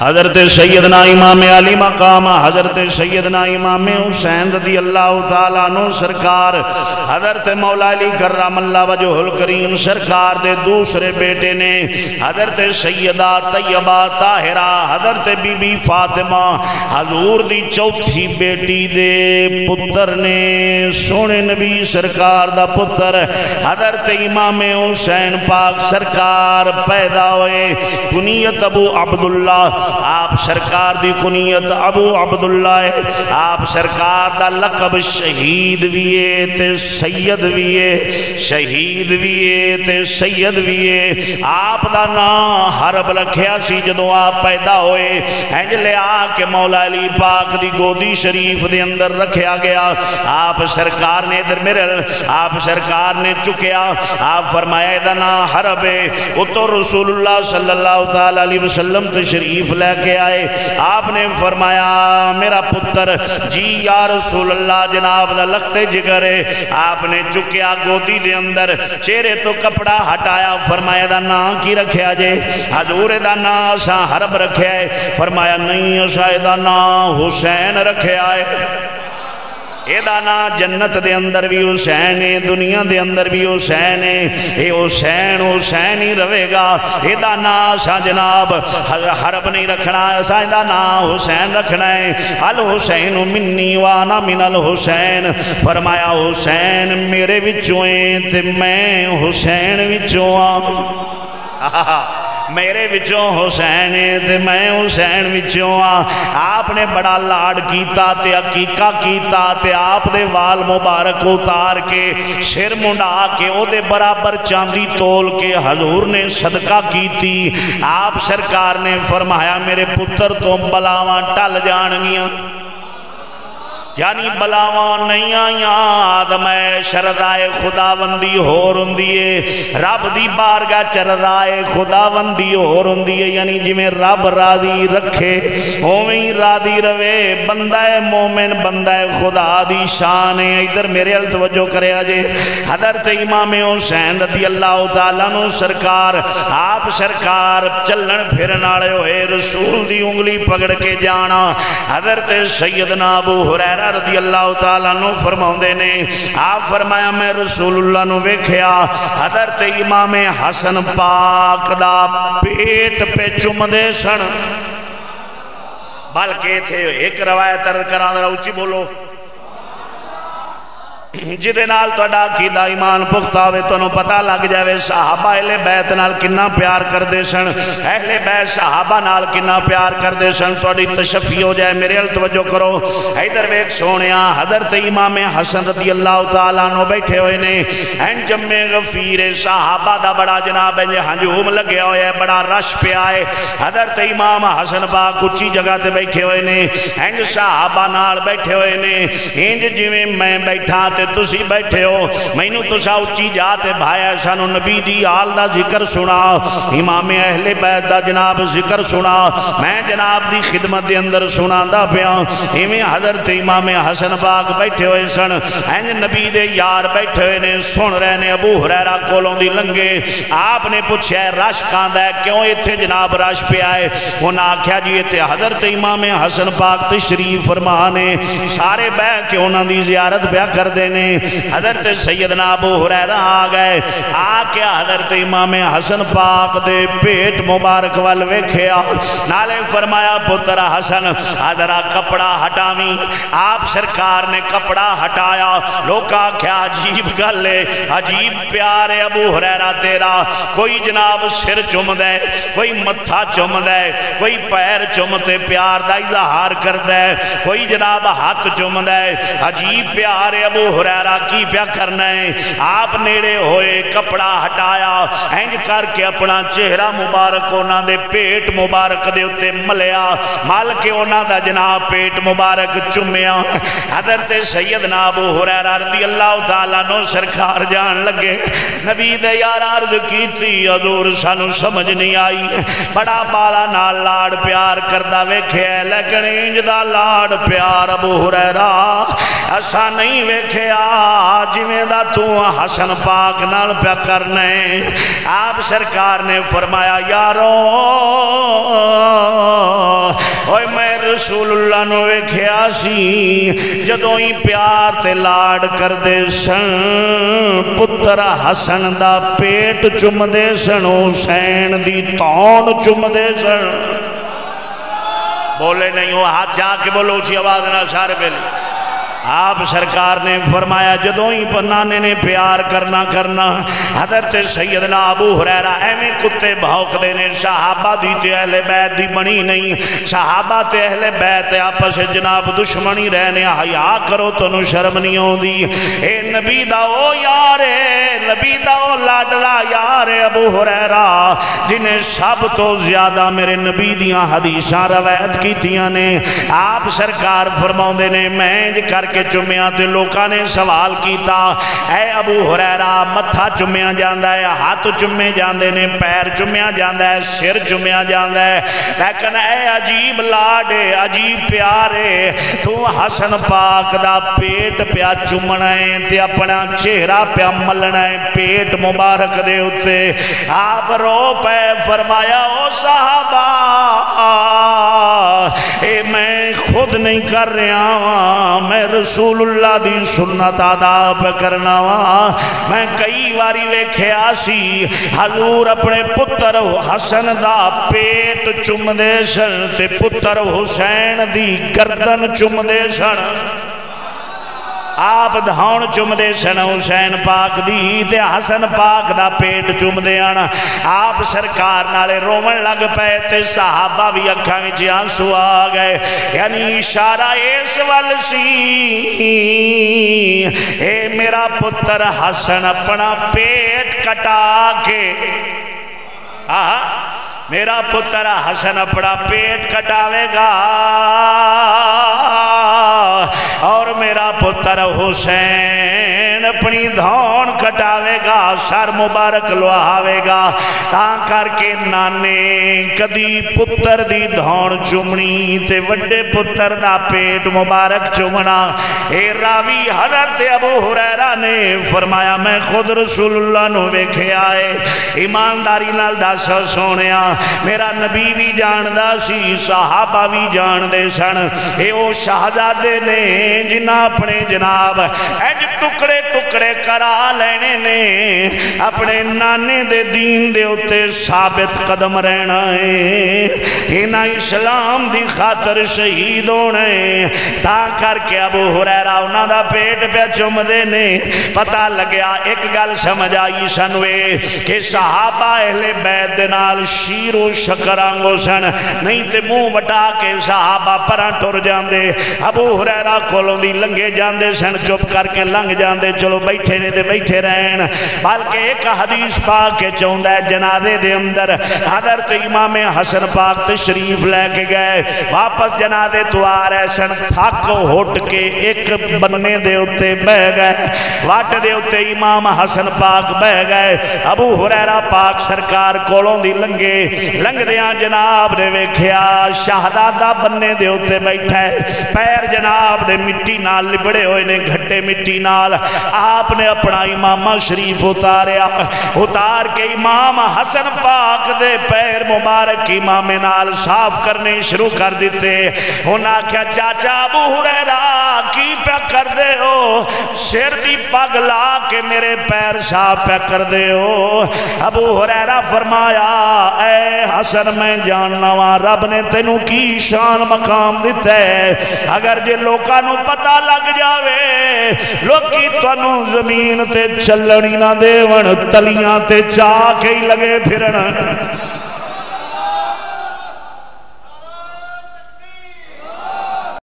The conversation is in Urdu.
حضرت سیدنا امام علی مقام حضرت سیدنا امام حسین رضی اللہ تعالیٰ عنہ سرکار حضرت مولا علی کرم اللہ وجہ الکریم سرکار دے دوسرے بیٹے نے حضرت سیدہ طیبہ طاہرہ حضرت بی بی فاطمہ حضور دی چوتھی بیٹی دے پتر نے سونے نبی سرکار دا پتر حضرت امام حسین پاک سرکار پیدا ہوئے کنیت ابو عبداللہ آپ سرکار دی کنیت ابو عبداللہ ہے آپ سرکار دا لقب شہید ویے تے سید ویے شہید ویے تے سید ویے آپ دا نام حرب رکھیا سی جدو آپ پیدا ہوئے انجلے آکے مولا علی پاک دی گودی شریف دے اندر رکھیا گیا آپ سرکار نے ادھر مرل آپ سرکار نے چکیا آپ فرمایا دا نام حرب ہے وہ تو رسول اللہ صلی اللہ علیہ وسلم تشریف لے کے آئے آپ نے فرمایا میرا پتر جی یا رسول اللہ جناب دا لختے جگر ہے آپ نے چکیا گودی دے اندر چہرے تو کپڑا ہٹایا فرمایا دا نام کی رکھیا جے حضور دا نام اساں حرب رکھیا ہے فرمایا نہیں اساں دا نام حسین رکھیا ہے اے دانا جنت دے اندر بھی حسین ہے دنیا دے اندر بھی حسین ہے اے حسین حسین ہی رہے گا اے دانا سا جناب حرب نہیں رکھنا سا دانا حسین رکھنا ہے الحسین منی وانا من الحسین فرمایا حسین میرے وچویں تے میں حسین وچوں میرے وچوں حسین تے میں حسین وچوں آپ نے بڑا لاڈ کیتا تے عقیقہ کیتا تے آپ دے وال مبارک اتار کے سر منڈا کے او دے برابر چاندی تول کے حضور نے صدقہ کیتی آپ سرکار نے فرمایا میرے پتر تو بلاواں ٹل جان گیاں یعنی بلاوان نہیں آئیاں آدم شرطائے خداوندی ہو رندیے رب دی بارگاہ چرطائے خداوندی ہو رندیے یعنی جی میں رب راضی رکھے ہوئیں راضی روے بندہ مومن بندہ خدا دی شان ہے ادھر میرے التوجہ کرے آجے حضرت امام حسین رضی اللہ تعالیٰ عنہ سرکار آپ سرکار چلن پھرن آڑے ہوئے رسول دی انگلی پکڑ کے جانا حضرت سیدنا ابو ہریرہ رضی اللہ تعالیٰ عنہ فرماؤں نے آپ فرمایا میں رسول اللہ نو ویکھیا حضرت امام حسن پاک دا پیٹ پہ چم دے سن بلکہ تھے ایک روایت عرض کران رہا اچھی بولو جدے نال تو اڈا عقیدہ ایمان پختہ ہوئے تو انہوں پتہ لگ جائے صحابہ اہل بیت نال کنا پیار کر دے سن اہل بیت صحابہ نال کنا پیار کر دے سن تو اڈی تشفی ہو جائے میرے التوجہ کرو ایدر ویک سونیا حضرت امام حسن رضی اللہ تعالیٰ عنہ بیٹھے ہوئے نے انجم میں غفیر صحابہ دا بڑا جناب ہے ہنجوم لگے ہوئے بڑا رش پہ آئے حضرت امام حسن پاک اچھی جگہ تے بیٹھے ہوئے نے انج صحابہ نال بیٹھے ہوئے نے انج جویں میں بیٹھا تے تسی بیٹھے ہو میں نو تسا اچھی جاتے بھایا سانو نبی دی آل دا ذکر سنا امام اہل بیت دا جناب ذکر سنا میں جناب دی خدمت دے اندر سنا دا پیا ہمیں حضرت امام حسن پاک بیٹھے ہوئے سن این نبی دے یار بیٹھے ہوئے نے سن رہے نے ابو ہریرہ کولوں دی لنگے آپ نے پوچھا ہے رش کاندہ ہے کیوں ایتھے جناب رش پہ آئے انہاں آکھیا جی ایتھے حضرت امام حسن پاک تشریف فرمانے سارے بہ کے انہاں دی زیارت پہ کر دینے حضرت سیدنا ابو ہریرہ آگئے آکے حضرت امام حسن پاک دے پیٹ مبارک والویکھیا نالے فرمایا پتر حسن حضرہ کپڑا ہٹاویں آپ سرکار نے کپڑا ہٹایا لوکا کیا عجیب گلے عجیب پیارے ابو ہریرہ تیرا کوئی جناب سر چم دے کوئی متھا چم دے کوئی پیر چمتے پیار دا اظہار کر دے کوئی جناب ہاتھ چم دے عجیب پیارے ابو ہریرہ کی پیا کرنا ہے آپ نیڑے ہوئے کپڑا ہٹایا اینج کر کے اپنا چہرہ مبارک ہونا دے پیٹ مبارک دے اتے ملیا مال کے ہونا دا جناب پیٹ مبارک چمیا حضرت سیدنا ابو ہریرہ رضی اللہ تعالیٰ نو سرکار جان لگے نبی دے یار عرض کی تھی حضور سانو سمجھ نہیں آئی بڑا بالا نال لاڑ پیار کردہ ویکھے لیکن انج دا لاڑ پیار ابو ہریرہ ایسا نہیں ویکھے جویں دا تو حسن پاک نال پیا کرنے آپ سرکار نے فرمایا یارو رسول اللہ نو ویکھیا سی جدوں ہی پیار تے لاڈ کردے سن پتر حسن دا پیٹ چمدے سن حسین دی تون چمدے سن بولے نہیں ہو ہاتھ جا کے بولو اچھی آواز نہ سارے پہلے آپ سرکار نے فرمایا جدوں ہی نانے نے پیار کرنا حضرت سیدنا ابو ہریرہ ایویں کتے بھوک دینے صحابہ دی تے اہل بیت دی بنی نہیں صحابہ تے اہل بیت آپس جناب دشمنی رہنے حیا کرو تنو شرم نہیں ہوں دی اے نبی دا او یارے نبی دا او لاڈلا یارے ابو ہریرہ جنہیں سب تو زیادہ میرے نبی دیاں حدیثاں روایت کی تیاں نے آپ سرکار فرماؤں دینے میں کر کے چمیاں تے لوکاں نے سوال کیتا اے ابو ہریرہ متھا چمیاں جاندہ ہے ہاتھ چمے جاندے نے پیر چمیاں جاندہ ہے سر چمیاں جاندہ ہے لیکن اے عجیب لاڈے عجیب پیارے تو حسن پاک دا پیٹ پیا چمنا ہے تے اپنا چہرہ پیا ملنا ہے پیٹ مبارک دے ہوتے آپ رو پہ فرمایا او صحابہ اے میں خود نہیں کر رہا ہوں میں رسول اللہ دی سنت ادا پہ کرنا وا میں کئی واری ویکھیا سی حضور اپنے پتر حسن دا پیٹ چم دے سن تے پتر حسین دی گردن چم دے سن آپ دھون چم دے سن حسین پاک دی تے حسن پاک دا پیٹ چم دے آنا آپ سرکار نالے رومن لگ پے تے صحابہ بھی اکھاں وچ آنسو آ گئے یعنی اشارہ اس وال سی اے میرا پتر حسن اپنا پیٹ کٹا کے میرا پتر حسن اپنا پیٹ کٹاوے گا اور میرا پتر حسین اپنی دھون کٹاوے گا سر مبارک لوہاوے گا تاں کر کے نانے کدی پتر دی دھون چمنی تے وڈے پتر دا پیٹ مبارک چمنا اے راوی حضرت ابو ہریرہ نے فرمایا میں خود رسول اللہ نو ویکھے آئے ایمانداری نال دس سونیا میرا نبی بھی جاندہ سی صحابہ بھی جاندے سن اے او شہزادے نے جنہ اپنے جناب اج ٹکڑے ٹکڑے کرا لینے نے اپنے نانے دے دین دے اتے ثابت قدم رہنا ہے انہ اسلام دی خاطر شہید ہونے تا کر کے ابو ہریرہ انہ دا پیٹ پہ چم دے نے پتہ لگیا ایک گل سمجھ آئی سنوے کہ صحابہ اہل بیت نال شیر و شکرانگو سن نہیں تے منہ وٹا کے صحابہ پران ٹر جاندے ابو ہریرہ کولوں دی لنگے جاندے سن چپ کر کے لنگ جاندے چلو بیٹھے نے دے بیٹھے رہن بلکہ ایک حدیث پاک کے چوندہ ہے جنازے دے اندر حضرت امام حسن پاک تشریف لے کے گئے واپس جنازے تو آ رہے سن تھک ہوٹ کے ایک بننے دے اتے بہ گئے واٹ دے اتے امام حسن پاک بہ گئے ابو ہریرہ پاک سرکار کولوں دی لنگے لنگ دیاں جناب نے ویکھیا شہزادہ بننے دے اتے بیٹھا ہے پیر جناب دے مٹی نال لبڑے ہوئے نے گھٹے مٹی نال آپ نے اپنا امامہ شریف اتار کے امام حسن پاک دے پیر مبارک امام نال صاف کرنے شروع کر دیتے انہاں کیا چاچا ابو ہریرہ کی پہ کر دے ہو سر دی پگ لا کے میرے پیر صاف پہ کر دے ہو ابو ہریرہ فرمایا اے حسن میں جاننا وہاں رب نے تینوں کی شان مقام دیتا ہے اگر جے لوکاں نو پتہ لگ جاوے لوکی تنوں زمین تے چلنی نہ دیون تلیاں تے چاہ کے ہی لگے پھرن